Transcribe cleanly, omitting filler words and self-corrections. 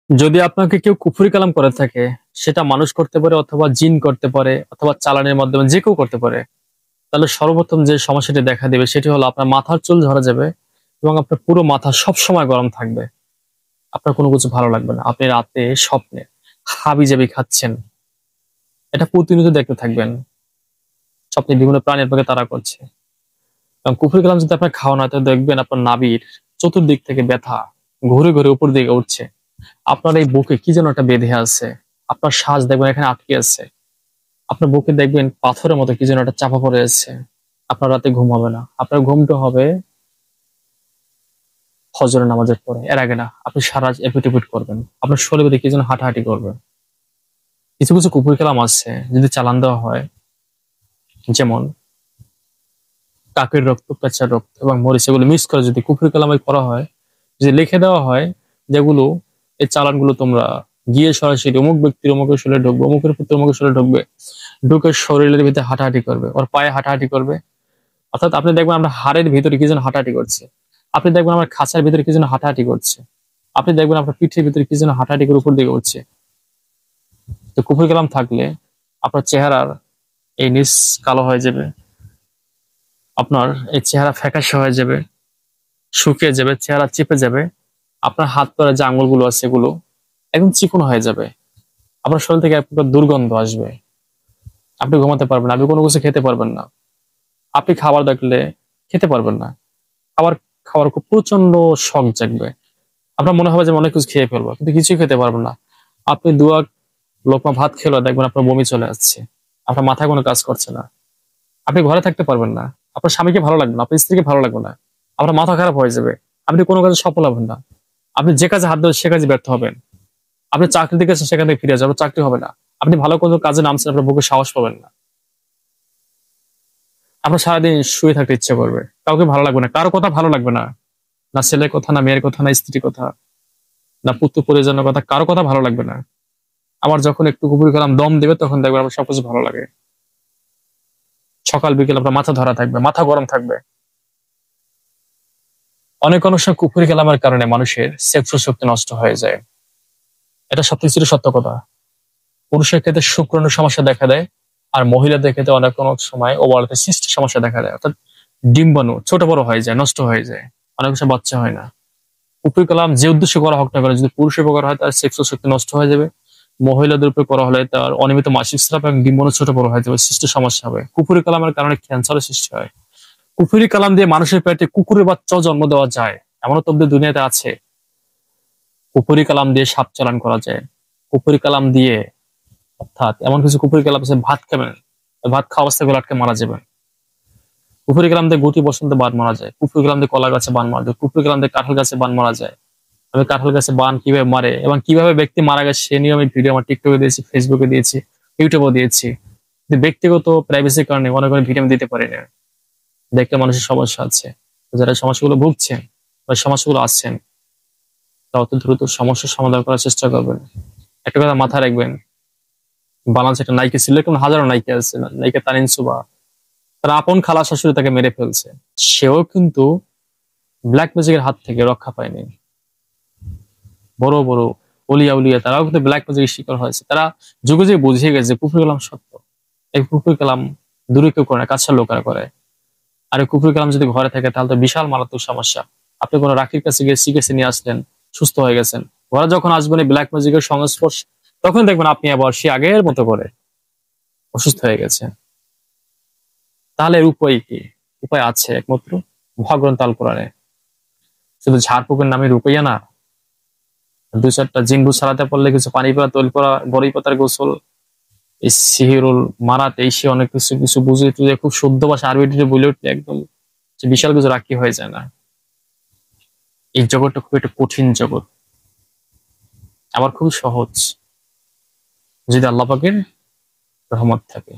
যদি আপনাকে কেউ কুফরি কালাম করে থাকে, সেটা মানুষ করতে পারে অথবা জিন করতে পারে অথবা চালানের মাধ্যমে যে কেউ করতে পারে, তাহলে সর্বপ্রথম যে সমস্যাটি দেখা দেবে সেটি হলো আপনার মাথার চুল ঝরে যাবে এবং আপনার পুরো মাথা সব সময় গরম থাকবে। আপনার কোনো কিছু ভালো লাগবে না। আপনি রাতে স্বপ্নে হাবিজাবি খাচ্ছেন, এটা প্রতিনিয়ত দেখতে থাকবেন। স্বপ্নে বিভিন্ন প্রাণী আপনাকে তাড়া করছে। এবং কুফরি কালাম যদি আপনার খাওয়া না হয়, তাহলে দেখবেন আপনার নাভির চতুর্দিক থেকে ব্যথা ঘুরে ঘুরে উপর দিকে উঠছে। আপনার এই বুকে কি যেন একটা বেঁধে আছে। আপনার শ্বাস দেখবেন এখানে আটকে আছে। আপনার বুকে দেখবেন পাথরের মতো কি যেন একটা চাপা পড়ে আছে। আপনার রাতে ঘুম হবে না। আপনার ঘুমটা হবে ফজরের নামাজের পরে, এর আগে না। আপনি সারা রাত এপিট ওপিট করবেন, আপনার শরীরে কি যেন হাঁটাহাঁটি করবে। কিছু কিছু কুকুর কালাম আছে, যদি চালান দেওয়া হয়, যেমন কাকের রক্ত, পেঁচার রক্ত এবং মরিচ, এগুলো মিক্স করে যদি কুকুর কালামে করা হয়, যদি লিখে দেওয়া হয় যেগুলো এই চালানগুলো তোমরা গিয়ে সরাসরি অমুক ব্যক্তির অমুকের শরীরে ঢুকবে, অমুকের পুত্র অমুকের শরীরে ঢুকবে, ঢুকে শরীরের ভিতরে হাঁটাহাঁটি করবে, ওর পায়ে হাঁটাহাঁটি করবে। অর্থাৎ আপনি দেখবেন আমরা হাড়ের ভিতরে কি যেন হাঁটাহাঁটি করছে। আপনি দেখবেন আমার খাঁচার ভিতরে কি যেন হাঁটাহাঁটি করছে। আপনি দেখবেন আপনার পিঠের ভিতরে কি যেন হাঁটাহাঁটি করে উপর দিকে উঠছে। তো কুফরি কালাম থাকলে আপনার চেহারার এই নিচ কালো হয়ে যাবে, আপনার এই চেহারা ফ্যাকাশে হয়ে যাবে, শুকিয়ে যাবে, চেহারা চিপে যাবে। আপনার হাত পা যে আঙুলগুলো আছে এগুলো একদম চিকন হয়ে যাবে। আপনার শরীর থেকে এক প্রকার দুর্গন্ধ আসবে। আপনি ঘুমাতে পারবেন না, আপনি কোনো কিছু খেতে পারবেন না। আপনি খাবার দেখলে খেতে পারবেন না। খাবার খাওয়ার খুব প্রচন্ড শখ জাগবে। আপনার মনে হবে যে অনেক কিছু খেয়ে ফেলবো, কিন্তু কিছুই খেতে পারবেন না। আপনি দুয়া লোকমা ভাত খেলো, দেখবেন আপনার বমি চলে আসছে। আপনার মাথায় কোনো কাজ করছে না। আপনি ঘরে থাকতে পারবেন না। আপনার স্বামীকে ভালো লাগবে না, আপনার স্ত্রীকে ভালো লাগবে না। আপনার মাথা খারাপ হয়ে যাবে। আপনি কোনো কাজে সফল হবেন না। আপনি যে কাজে হাত দেবেন সে কাজে ব্যর্থ হবেন। আপনি চাকরি দিকে সেখান থেকে ফিরে যাবেন, চাকরি হবে না। আপনি ভালো কোনো কাজে নামছেন, আপনার বুকে সাহস পাবেন না। আপনার সারাদিন শুয়ে থাকতে ইচ্ছে করবে, কাউকে ভালো লাগবে না, কারো কথা ভালো লাগবে না। না ছেলের কথা, না মেয়ের কথা, না স্ত্রীর কথা, না পুত্র পরিজনের কথা, কারো কথা ভালো লাগবে না। আবার যখন একটু কুপুরি কালাম দম দেবে, তখন দেখবেন আপনার সবকিছু ভালো লাগে। সকাল বিকেল আপনার মাথা ধরা থাকবে, মাথা গরম থাকবে। অনেক সময় কুপুরি কালামের কারণে মানুষের সেক্স শক্তি নষ্ট হয়ে যায়। এটা সবচেয়ে সত্য কথা। পুরুষের ক্ষেত্রে শুক্রাণুর সমস্যা দেখা দেয়, আর মহিলাদের ক্ষেত্রে অনেক সময় ওভারতে সিস্টের সমস্যা দেখা দেয়। অর্থাৎ ডিম্বাণু ছোট বড় হয়ে যায়, নষ্ট হয়ে যায়, অনেক সময় বাচ্চা হয় না। কুপুরি কালাম যে উদ্দেশ্যে করা হোক না কেন, যদি পুরুষের উপকার হয়, তার সেক্স শক্তি নষ্ট হয়ে যাবে। মহিলাদের উপর করা হলে তার অনিয়মিত মাসিক স্রাব এবং ডিম্বাণু ছোট বড় হয়ে যাবে, সৃষ্টি সমস্যা হবে। কুপুরি কালামের কারণে ক্যান্সারের সৃষ্টি হয়। কুফরি কালাম দিয়ে মানুষের পেটে কুকুরের বাচ্চাও জন্ম দেওয়া যায়, এমনও তো দুনিয়াতে আছে। কুফরি কালাম দিয়ে সাপ চালান করা যায়। কুফরি কালাম দিয়ে, অর্থাৎ এমন কিছু কুফরি কালাম আছে, ভাত খাবেন, ভাত খাওয়া অবস্থায় গলা আটকে মারা যাবেন। কুফরি কালাম দিয়ে গুটি বসন্তে বান মারা যায়। কুফরি কালাম দিয়ে কলা গাছে বান মারা যায়। কুফরি কালাম দিয়ে কাঁঠাল গাছে বান মারা যায়। আমি কাঁঠাল গাছে বান কিভাবে মারে এবং কিভাবে ব্যক্তি মারা গেছে সে নিয়ে আমি ভিডিও আমার টিকটকে দিয়েছি, ফেসবুকে দিয়েছি, ইউটিউবেও দিয়েছি। কিন্তু ব্যক্তিগত প্রাইভেসির কারণে অনেক ভিডিও আমি দিতে পারি না। দেখতে মানুষের সমস্যা আছে, যারা সমস্যাগুলো ভুগছেন বা সমস্যাগুলো আসছেন, তা অত দ্রুত সমস্যার সমাধান করার চেষ্টা করবেন। একটা কথা মাথায় রাখবেন, বাংলাদেশে একটা নায়িকা ছিল, এরকম হাজারো নায়িকা আছে। নায়িকা তানিন সুবা, তার আপন খালা শাশুড়ি তাকে মেরে ফেলছে, সেও কিন্তু ব্ল্যাক ম্যাজিকের হাত থেকে রক্ষা পায়নি। বড় বড় অলিয়া উলিয়া তারাও কিন্তু ব্ল্যাক ম্যাজিকের শিকার হয়েছে। তারা যুগে যুগে বুঝিয়ে গেছে কুফরি কালাম সত্য। এই কুফরি কালাম দূরে কেউ করে না, কাছের লোকেরা করে। আর এই কুফরি কালাম যদি ঘরে থাকে, তাহলে তো বিশাল মারাত্মক সমস্যা। আপনি কোনো রাখির কাছে গিয়ে শিখেছে নিয়ে আসলেন, সুস্থ হয়ে গেছেন, ঘরে যখন আসবেন এই ব্ল্যাক ম্যাজিকের সংস্পর্শ, তখন দেখবেন আপনি আবার সে আগের মতো করে অসুস্থ হয়ে গেছে। তাহলে এর উপায় কি? উপায় আছে একমাত্র মহাগ্রন্থ আল কোরআনে। শুধু ঝাড়ফুঁকের নামে রুপাইয়া না, দুই চারটা জিনবু সারাতে পারলে, কিছু পানি পড়া, তৈল পড়া, বড়ি পাতার গোসল, এই সিহিরুল মারাত, এই সে অনেক কিছু কিছু বুঝে টুঝে খুব শুদ্ধ ভাষা আরবিতে বলে উঠলে একদম বিশাল কিছু রাখি হয়ে যায় না। এই জগৎটা খুব একটা কঠিন জগৎ, আবার খুব সহজ যদি আল্লাহ পাকের রহমত থাকে।